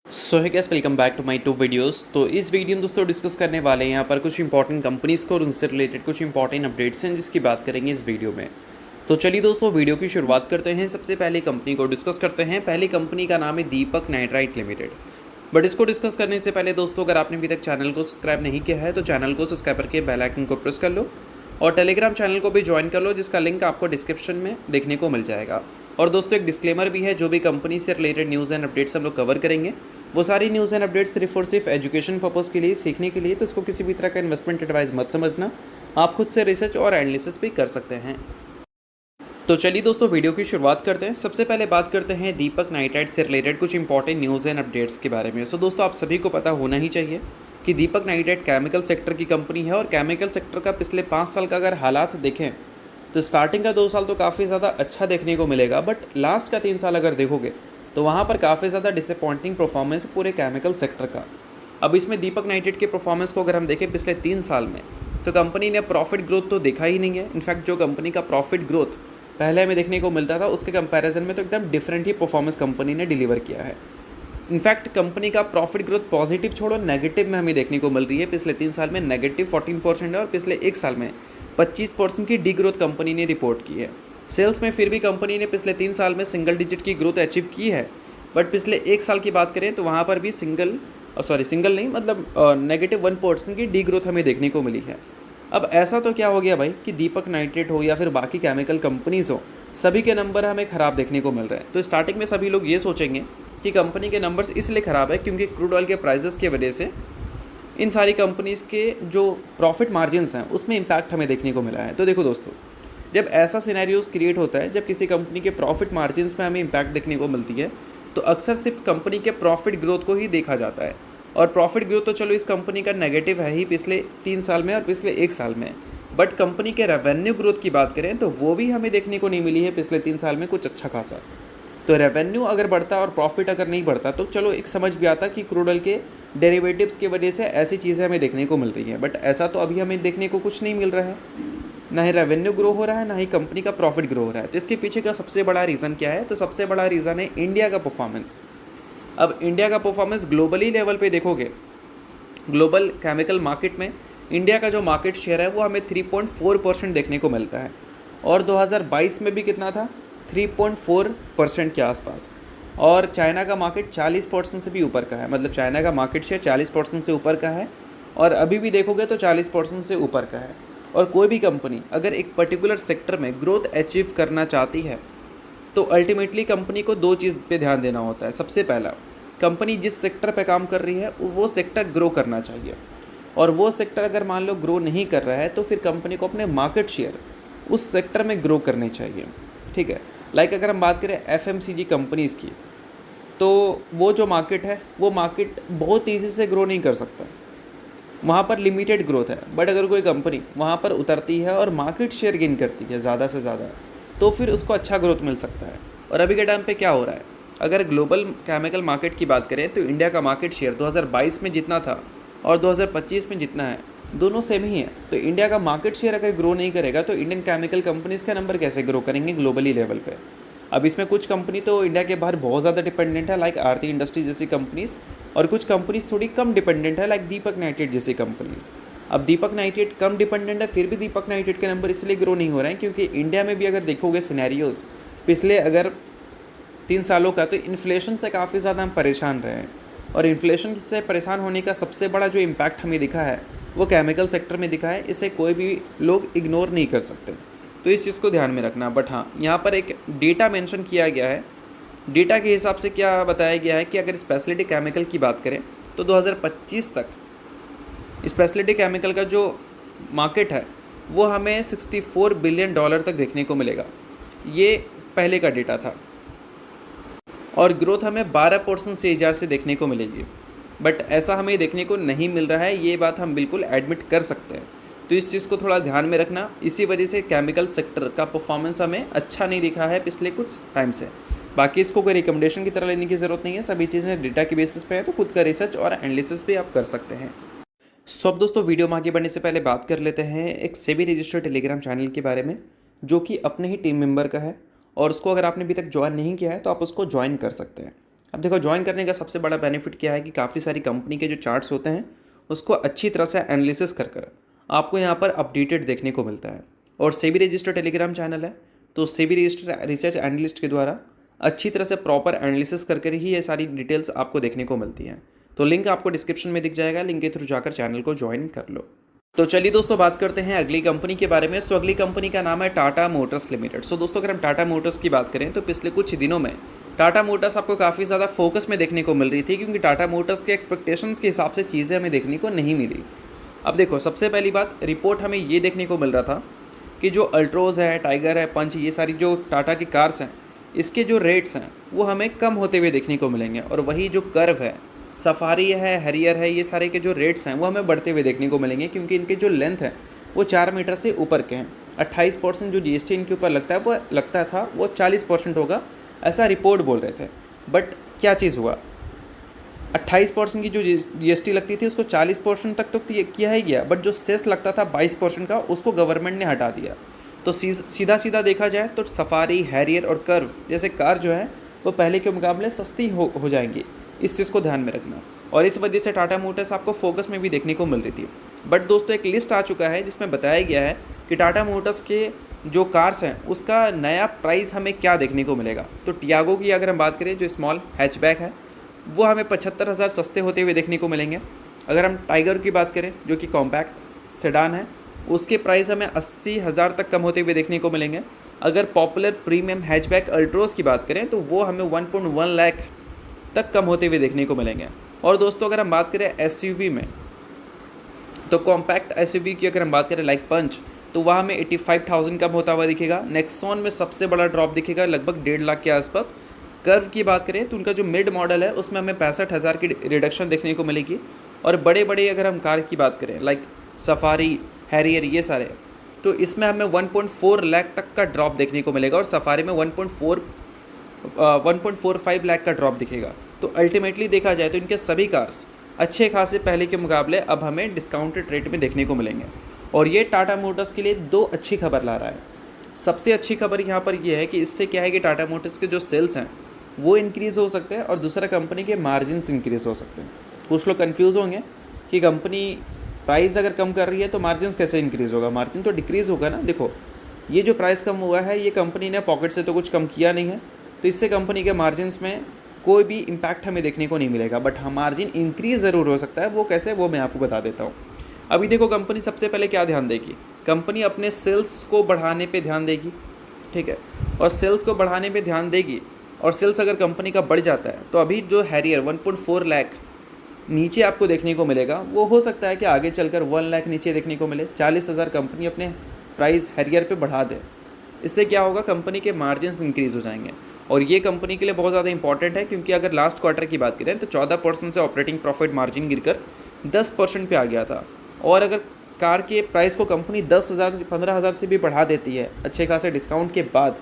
So hi guys, welcome back to my to videos. तो इस video में दोस्तों डिस्कस करने वाले हैं यहाँ पर कुछ इंपॉर्टेंट कंपनीज़ को और उनसे रिलेटेड कुछ इंपॉर्टेंट अपडेट्स हैं जिसकी बात करेंगे इस वीडियो में। तो चलिए दोस्तों वीडियो की शुरुआत करते हैं। सबसे पहले कंपनी को डिस्कस करते हैं। पहली कंपनी का नाम है दीपक नाइट्राइट लिमिटेड। बट इसको डिस्कस करने से पहले दोस्तों, अगर आपने अभी तक चैनल को सब्सक्राइब नहीं किया है तो चैनल को सब्सक्राइब करके बेल आइकन को प्रेस कर लो और टेलीग्राम चैनल को भी ज्वाइन कर लो, जिसका लिंक आपको डिस्क्रिप्शन में देखने को मिल जाएगा। और दोस्तों एक डिस्क्लेमर भी है, जो भी कंपनी से रिलेटेड न्यूज़ एंड अपडेट्स हम लोग कवर करेंगे वो सारी न्यूज़ एंड अपडेट्स सिर्फ और सिर्फ एजुकेशन पर्पज़ के लिए, सीखने के लिए, तो इसको किसी भी तरह का इन्वेस्टमेंट एडवाइस मत समझना। आप खुद से रिसर्च और एनालिसिस भी कर सकते हैं। तो चलिए दोस्तों वीडियो की शुरुआत करते हैं। सबसे पहले बात करते हैं दीपक नाइट्राइट से रिलेटेड कुछ इंपॉर्टेंट न्यूज़ एंड अपडेट्स के बारे में। सो दोस्तों आप सभी को पता होना ही चाहिए कि दीपक नाइट्राइट केमिकल सेक्टर की कंपनी है और केमिकल सेक्टर का पिछले 5 साल का अगर हालात देखें तो स्टार्टिंग का 2 साल तो काफ़ी ज़्यादा अच्छा देखने को मिलेगा, बट लास्ट का 3 साल अगर देखोगे तो वहाँ पर काफ़ी ज़्यादा डिसअपॉइंटिंग परफॉर्मेंस पूरे केमिकल सेक्टर का। अब इसमें दीपक नाइट्राइट के परफॉर्मेंस को अगर हम देखें पिछले 3 साल में, तो कंपनी ने प्रॉफिट ग्रोथ तो देखा ही नहीं है। इनफैक्ट जो कंपनी का प्रॉफिट ग्रोथ पहले हमें देखने को मिलता था उसके कंपैरिजन में तो एकदम डिफरेंट ही परफॉर्मेंस कंपनी ने डिलीवर किया है। इनफैक्ट कंपनी का प्रॉफिट ग्रोथ पॉजिटिव छोड़ो नेगेटिव में हमें देखने को मिल रही है। पिछले 3 साल में नेगेटिव 14% है और पिछले 1 साल में 25% की डी ग्रोथ कंपनी ने रिपोर्ट की है। सेल्स में फिर भी कंपनी ने पिछले 3 साल में सिंगल डिजिट की ग्रोथ अचीव की है, बट पिछले 1 साल की बात करें तो वहाँ पर भी सिंगल नहीं मतलब -1% की डी ग्रोथ हमें देखने को मिली है। अब ऐसा तो क्या हो गया भाई कि दीपक नाइट्राइट हो या फिर बाकी केमिकल कंपनीज़ हो, सभी के नंबर हमें ख़राब देखने को मिल रहे हैं। तो स्टार्टिंग में सभी लोग ये सोचेंगे कि कंपनी के नंबर्स इसलिए ख़राब है क्योंकि क्रूड ऑयल के प्राइसेस की वजह से इन सारी कंपनीज़ के जो प्रॉफिट मार्जिन्स हैं उसमें इम्पैक्ट हमें देखने को मिला है। तो देखो दोस्तों, जब ऐसा सिनेरियोस क्रिएट होता है, जब किसी कंपनी के प्रॉफिट मार्जिन्स में हमें इम्पैक्ट देखने को मिलती है, तो अक्सर सिर्फ कंपनी के प्रॉफिट ग्रोथ को ही देखा जाता है। और प्रॉफिट ग्रोथ तो चलो इस कंपनी का नेगेटिव है ही पिछले 3 साल में और पिछले 1 साल में, बट कंपनी के रेवेन्यू ग्रोथ की बात करें तो वो भी हमें देखने को नहीं मिली है पिछले 3 साल में कुछ अच्छा खासा। तो रेवेन्यू अगर बढ़ता और प्रॉफिट अगर नहीं बढ़ता तो चलो एक समझ भी आता कि क्रूड ऑयल के डेरिवेटिव्स की वजह से ऐसी चीज़ें हमें देखने को मिल रही हैं, बट ऐसा तो अभी हमें देखने को कुछ नहीं मिल रहा है। ना ही रेवेन्यू ग्रो हो रहा है, ना ही कंपनी का प्रॉफिट ग्रो हो रहा है। तो इसके पीछे का सबसे बड़ा रीज़न क्या है? तो सबसे बड़ा रीज़न है इंडिया का परफॉर्मेंस। अब इंडिया का परफॉर्मेंस ग्लोबली लेवल पे देखोगे, ग्लोबल केमिकल मार्केट में इंडिया का जो मार्केट शेयर है वो हमें 3.4% देखने को मिलता है और 2022 में भी कितना था? 3.4% के आसपास। और चाइना का मार्केट 40% से भी ऊपर का है, मतलब चाइना का मार्केट शेयर 40% से ऊपर का है और अभी भी देखोगे तो 40% से ऊपर का है। और कोई भी कंपनी अगर एक पर्टिकुलर सेक्टर में ग्रोथ अचीव करना चाहती है तो अल्टीमेटली कंपनी को 2 चीज़ पे ध्यान देना होता है। सबसे पहला, कंपनी जिस सेक्टर पे काम कर रही है वो सेक्टर ग्रो करना चाहिए, और वो सेक्टर अगर मान लो ग्रो नहीं कर रहा है तो फिर कंपनी को अपने मार्केट शेयर उस सेक्टर में ग्रो करने चाहिए। ठीक है, लाइक अगर हम बात करें FMCG कंपनीज़ की, तो वो जो मार्केट है वो मार्केट बहुत ईजी से ग्रो नहीं कर सकता, वहाँ पर लिमिटेड ग्रोथ है। बट अगर कोई कंपनी वहाँ पर उतरती है और मार्केट शेयर गेन करती है ज़्यादा से ज़्यादा, तो फिर उसको अच्छा ग्रोथ मिल सकता है। और अभी के टाइम पे क्या हो रहा है, अगर ग्लोबल केमिकल मार्केट की बात करें तो इंडिया का मार्केट शेयर 2022 में जितना था और 2025 में जितना है दोनों सेम ही है। तो इंडिया का मार्केट शेयर अगर ग्रो नहीं करेगा तो इंडियन केमिकल कंपनीज़ के नंबर कैसे ग्रो करेंगे ग्लोबली लेवल पे? अब इसमें कुछ कंपनी तो इंडिया के बाहर बहुत ज़्यादा डिपेंडेंट है, लाइक आरती इंडस्ट्रीज जैसी कंपनीज़, और कुछ कंपनीज थोड़ी कम डिपेंडेंट है, लाइक दीपक नाइट्राइट जैसी कंपनीज़। अब दीपक नाइट्राइट कम डिपेंडेंट है, फिर भी दीपक नाइट्राइट के नंबर इसलिए ग्रो नहीं हो रहे हैं क्योंकि इंडिया में भी अगर देखोगे सिनेरियोज़ पिछले अगर 3 सालों का, तो इन्फ्लेशन से काफ़ी ज़्यादा हम परेशान रहे हैं। और इन्फ्लेशन से परेशान होने का सबसे बड़ा जो इम्पैक्ट हमें दिखा है वो केमिकल सेक्टर में दिखा है। इसे कोई भी लोग इग्नोर नहीं कर सकते, तो इस चीज़ को ध्यान में रखना। बट हाँ, यहाँ पर एक डेटा मेंशन किया गया है। डेटा के हिसाब से क्या बताया गया है कि अगर स्पेशलिटी केमिकल की बात करें तो 2025 तक स्पेशलिटी केमिकल का जो मार्केट है वो हमें $64 बिलियन तक देखने को मिलेगा। ये पहले का डेटा था और ग्रोथ हमें 12% CAGR से देखने को मिलेगी, बट ऐसा हमें देखने को नहीं मिल रहा है। ये बात हम बिल्कुल एडमिट कर सकते हैं। तो इस चीज़ को थोड़ा ध्यान में रखना। इसी वजह से केमिकल सेक्टर का परफॉर्मेंस हमें अच्छा नहीं दिखा है पिछले कुछ टाइम से। बाकी इसको कोई रिकमेंडेशन की तरह लेने की ज़रूरत नहीं है, सभी चीज़ें डेटा के बेसिस पे है, तो खुद का रिसर्च और एनालिसिस भी आप कर सकते हैं। सो अब दोस्तों वीडियो में आगे बढ़ने से पहले बात कर लेते हैं एक सेबी रजिस्टर्ड टेलीग्राम चैनल के बारे में, जो कि अपने ही टीम मेंबर का है, और उसको अगर आपने अभी तक ज्वाइन नहीं किया है तो आप उसको ज्वाइन कर सकते हैं। अब देखो ज्वाइन करने का सबसे बड़ा बेनिफिट क्या है कि काफ़ी सारी कंपनी के जो चार्ट्स होते हैं उसको अच्छी तरह से एनालिसिस कर कर आपको यहाँ पर अपडेटेड देखने को मिलता है। और सेबी रजिस्टर्ड टेलीग्राम चैनल है, तो सेबी रजिस्टर्ड रिसर्च एनालिस्ट के द्वारा अच्छी तरह से प्रॉपर एनालिसिस कर कर ही ये सारी डिटेल्स आपको देखने को मिलती हैं। तो लिंक आपको डिस्क्रिप्शन में दिख जाएगा, लिंक के थ्रू जाकर चैनल को ज्वाइन कर लो। तो चलिए दोस्तों बात करते हैं अगली कंपनी के बारे में। सो अगली कंपनी का नाम है टाटा मोटर्स लिमिटेड। सो दोस्तों अगर हम टाटा मोटर्स की बात करें तो पिछले कुछ दिनों में टाटा मोटर्स आपको काफ़ी ज़्यादा फोकस में देखने को मिल रही थी, क्योंकि टाटा मोटर्स के एक्सपेक्टेशंस के हिसाब से चीज़ें हमें देखने को नहीं मिली। अब देखो सबसे पहली बात, रिपोर्ट हमें ये देखने को मिल रहा था कि जो अल्ट्रोज़ है, टाइगर है, पंच, ये सारी जो टाटा की कार्स हैं इसके जो रेट्स हैं वो हमें कम होते हुए देखने को मिलेंगे। और वही जो कर्व है, सफारी है, हैरियर है, ये सारे के जो रेट्स हैं वो हमें बढ़ते हुए देखने को मिलेंगे, क्योंकि इनके जो लेंथ है वो 4 मीटर से ऊपर के हैं। 28% जो जीएसटी इनके ऊपर लगता है वो लगता था वो 40% होगा, ऐसा रिपोर्ट बोल रहे थे। बट क्या चीज़ हुआ, 28% की जो जीएसटी लगती थी उसको 40% तक तो किया ही गया, बट जो सेस लगता था 22% का उसको गवर्नमेंट ने हटा दिया। तो सीधा सीधा देखा जाए तो सफारी, हैरियर और कर्व जैसे कार जो है वो पहले के मुकाबले सस्ती हो जाएंगी, इस चीज़ को ध्यान में रखना। और इस वजह से टाटा मोटर्स आपको फोकस में भी देखने को मिल रही थी। बट दोस्तों एक लिस्ट आ चुका है जिसमें बताया गया है कि टाटा मोटर्स के जो कार्स हैं उसका नया प्राइस हमें क्या देखने को मिलेगा। तो टियागो की अगर हम बात करें, जो स्मॉल हैचबैक है, वो हमें 75,000 सस्ते होते हुए देखने को मिलेंगे। अगर हम टाइगर की बात करें जो कि कॉम्पैक्ट सेडान है, उसके प्राइस हमें 80,000 तक कम होते हुए देखने को मिलेंगे। अगर पॉपुलर प्रीमियम हैचबैक अल्ट्रोज की बात करें तो वो हमें 1.1 लाख तक कम होते हुए देखने को मिलेंगे। और दोस्तों अगर हम बात करें एसयूवी में, तो कॉम्पैक्ट एसयूवी की अगर हम बात करें लाइक पंच, तो वहाँ हमें 85,000 कम होता हुआ दिखेगा। नेक्सॉन में सबसे बड़ा ड्रॉप दिखेगा लगभग 1.5 लाख के आसपास। कर्व की बात करें तो उनका जो मिड मॉडल है उसमें हमें 65,000 की रिडक्शन देखने को मिलेगी। और बड़े बड़े अगर हम कार की बात करें लाइक सफारी, हैरियर, ये सारे, तो इसमें हमें 1.4 लाख तक का ड्रॉप देखने को मिलेगा। और सफारी में 1.45 लाख का ड्रॉप दिखेगा। तो अल्टीमेटली देखा जाए तो इनके सभी कार्स अच्छे खासे पहले के मुकाबले अब हमें डिस्काउंटेड रेट में देखने को मिलेंगे। और ये टाटा मोटर्स के लिए 2 अच्छी खबर ला रहा है। सबसे अच्छी खबर यहाँ पर यह है कि इससे क्या है कि टाटा मोटर्स के जो सेल्स हैं वो इंक्रीज़ हो सकते हैं, और दूसरा कंपनी के मार्जिन्स इंक्रीज़ हो सकते हैं। कुछ लोग कन्फ्यूज़ होंगे कि कंपनी प्राइस अगर कम कर रही है तो मार्जिन्स कैसे इंक्रीज़ होगा, मार्जिन तो डिक्रीज़ होगा ना। देखो ये जो प्राइस कम हुआ है ये कंपनी ने पॉकेट से तो कुछ कम किया नहीं है, तो इससे कंपनी के मार्जिन्स में कोई भी इम्पैक्ट हमें देखने को नहीं मिलेगा। बट हाँ, मार्जिन इंक्रीज़ ज़रूर हो सकता है। वो कैसे, वो मैं आपको बता देता हूँ। अभी देखो कंपनी सबसे पहले क्या ध्यान देगी, कंपनी अपने सेल्स को बढ़ाने पे ध्यान देगी, ठीक है। और सेल्स को बढ़ाने पे ध्यान देगी, और सेल्स अगर कंपनी का बढ़ जाता है तो अभी जो हैरियर 1.4 लाख नीचे आपको देखने को मिलेगा, वो हो सकता है कि आगे चलकर 1 लाख नीचे देखने को मिले। 40,000 कंपनी अपने प्राइस हैरियर पे बढ़ा दे। इससे क्या होगा, कंपनी के मार्जिन्स इंक्रीज़ हो जाएंगे। और ये कंपनी के लिए बहुत ज़्यादा इंपॉर्टेंट है, क्योंकि अगर लास्ट क्वार्टर की बात करें तो 14% से ऑपरेटिंग प्रॉफिट मार्जिन गिरकर 10% पे आ गया था। और अगर कार के प्राइस को कंपनी 10,000 से 15,000 से भी बढ़ा देती है अच्छे खासे डिस्काउंट के बाद,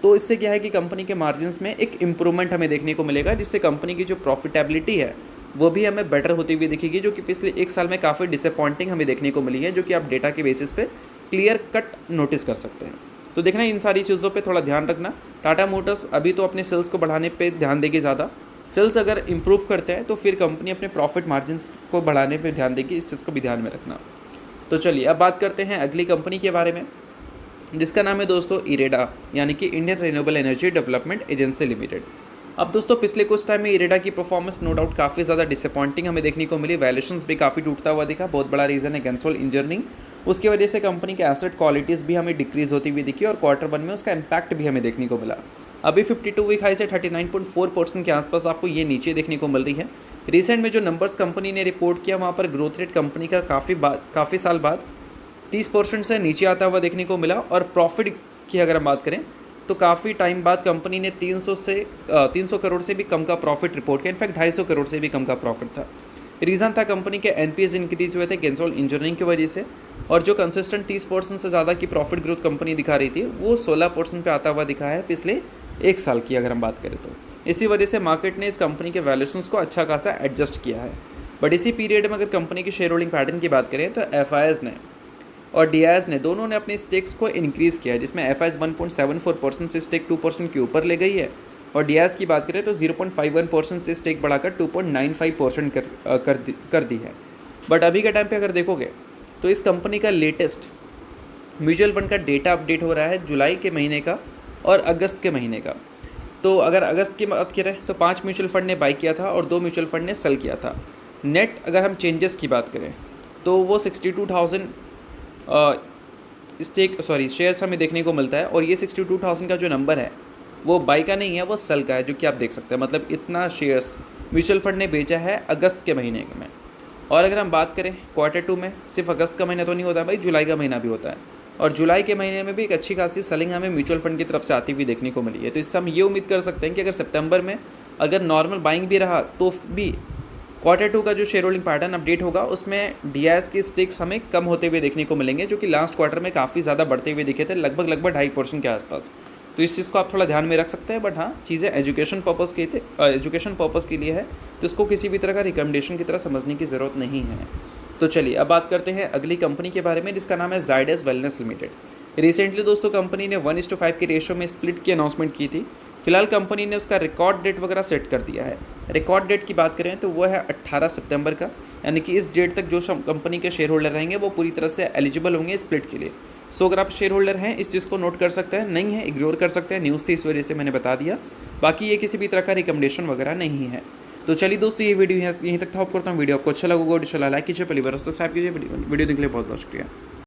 तो इससे क्या है कि कंपनी के मार्जिन्स में एक इम्प्रूवमेंट हमें देखने को मिलेगा, जिससे कंपनी की जो प्रॉफिटेबिलिटी है वो भी हमें बेटर होती हुई दिखेगी, जो कि पिछले 1 साल में काफ़ी डिसअपॉइंटिंग हमें देखने को मिली है, जो कि आप डेटा के बेसिस पे क्लियर कट नोटिस कर सकते हैं। तो देखना इन सारी चीज़ों पे थोड़ा ध्यान रखना। टाटा मोटर्स अभी तो अपने सेल्स को बढ़ाने पे ध्यान देगी ज़्यादा। सेल्स अगर इम्प्रूव करते हैं तो फिर कंपनी अपने प्रॉफिट मार्जिन्स को बढ़ाने पे ध्यान देगी, इस चीज़ को भी ध्यान में रखना। तो चलिए अब बात करते हैं अगली कंपनी के बारे में, जिसका नाम है दोस्तों इरेडा, यानी कि Indian renewable energy development agency limited. अब दोस्तों पिछले कुछ टाइम में इरेडा की परफॉर्मेंस नो डाउट काफ़ी ज़्यादा डिसअपॉइंटिंग हमें देखने को मिली। वैल्यूएशंस भी काफ़ी टूटता हुआ दिखा। बहुत बड़ा रीज़न है गेंसोल इंजीनियरिंग। उसकी वजह से कंपनी के एसेट क्वालिटीज़ भी हमें डिक्रीज़ होती हुई दिखी, और Q1 में उसका इम्पैक्ट भी हमें देखने को मिला। अभी 52 वीक हाई से 39.4% के आसपास आपको ये नीचे देखने को मिल रही है। रिसेंट में जो नंबर्स कंपनी ने रिपोर्ट किया वहाँ पर ग्रोथ रेट कंपनी का काफ़ी साल बाद 30% से नीचे आता हुआ देखने को मिला। और प्रॉफिट की अगर हम बात करें तो काफ़ी टाइम बाद कंपनी ने 300 करोड़ से भी कम का प्रॉफिट रिपोर्ट किया। इनफैक्ट 250 करोड़ से भी कम का प्रॉफिट था। रीज़न था कंपनी के एनपीएस इंक्रीज हुए थे गेंसोल इंजीनियरिंग की वजह से, और जो कंसिस्टेंट 30% से ज़्यादा की प्रॉफिट ग्रोथ कंपनी दिखा रही थी वो 16% पे आता हुआ दिखा है पिछले 1 साल की अगर हम बात करें तो। इसी वजह से मार्केट ने इस कंपनी के वैल्यूएशंस को अच्छा खासा एडजस्ट किया है। बट इसी पीरियड में अगर कंपनी की शेयर होल्डिंग पैटर्न की बात करें तो एफआईएस ने और डीआईएस ने दोनों ने अपने स्टेक्स को इंक्रीज़ किया है, जिसमें एफआईएस 1.74% से स्टेक 2% के ऊपर ले गई है, और डियास की बात करें तो 0.51% से स्टेक बढ़ाकर 2.95% कर दी है। बट अभी के टाइम पे अगर देखोगे तो इस कंपनी का लेटेस्ट म्यूचुअल फंड का डेटा अपडेट हो रहा है जुलाई के महीने का और अगस्त के महीने का। तो अगर अगस्त की बात करें तो 5 म्यूचुअल फंड ने बाई किया था और 2 म्यूचुअल फंड ने सेल किया था। नेट अगर हम चेंजेस की बात करें तो वो 62,000 शेयर्स हमें देखने को मिलता है। और ये 62,000 का जो नंबर है वो बाई का नहीं है, वो सेल का है, जो कि आप देख सकते हैं। मतलब इतना शेयर्स म्यूचुअल फंड ने बेचा है अगस्त के महीने में। और अगर हम बात करें Q2 में, सिर्फ अगस्त का महीना तो नहीं होता भाई, जुलाई का महीना भी होता है। और जुलाई के महीने में भी एक अच्छी खासी सेलिंग हमें म्यूचुअल फंड की तरफ से आती हुई देखने को मिली है। तो इससे हम ये उम्मीद कर सकते हैं कि अगर सितंबर में अगर नॉर्मल बाइंग भी रहा तो भी Q2 का जो शेयर होल्डिंग पैटर्न अपडेट होगा उसमें डीआईएस के स्टेक्स हमें कम होते हुए देखने को मिलेंगे, जो कि लास्ट क्वार्टर में काफ़ी ज़्यादा बढ़ते हुए दिखे थे, लगभग 2.5% के आसपास। तो इस चीज़ को आप थोड़ा ध्यान में रख सकते हैं। बट हाँ, चीज़ें एजुकेशन पर्पज़ के लिए है, तो इसको किसी भी तरह का रिकमेंडेशन की तरह समझने की ज़रूरत नहीं है। तो चलिए अब बात करते हैं अगली कंपनी के बारे में, जिसका नाम है जायडस वेलनेस लिमिटेड। रिसेंटली दोस्तों कंपनी ने 1:5 के रेशो में स्प्लिट की अनाउंसमेंट की थी। फिलहाल कंपनी ने उसका रिकॉर्ड डेट वगैरह सेट कर दिया है। रिकॉर्ड डेट की बात करें तो वो है 18 सितंबर का, यानी कि इस डेट तक जो कंपनी के शेयर होल्डर रहेंगे वो पूरी तरह से एलिजिबल होंगे स्प्लिट के लिए। सो अगर आप शेयर होल्डर हैं इस चीज़ को नोट कर सकते हैं, नहीं है इग्नोर कर सकते हैं, न्यूज़ थी इस वजह से मैंने बता दिया। बाकी ये किसी भी तरह का रिकमेंडेशन वगैरह नहीं है। तो चलिए दोस्तों, ये वीडियो यहीं तक था। होप करता हूँ वीडियो आपको अच्छा लगा, लाइक कीजिए, पहली बार सब्सक्राइब कीजिए। वीडियो देखने के लिए बहुत बहुत शुक्रिया।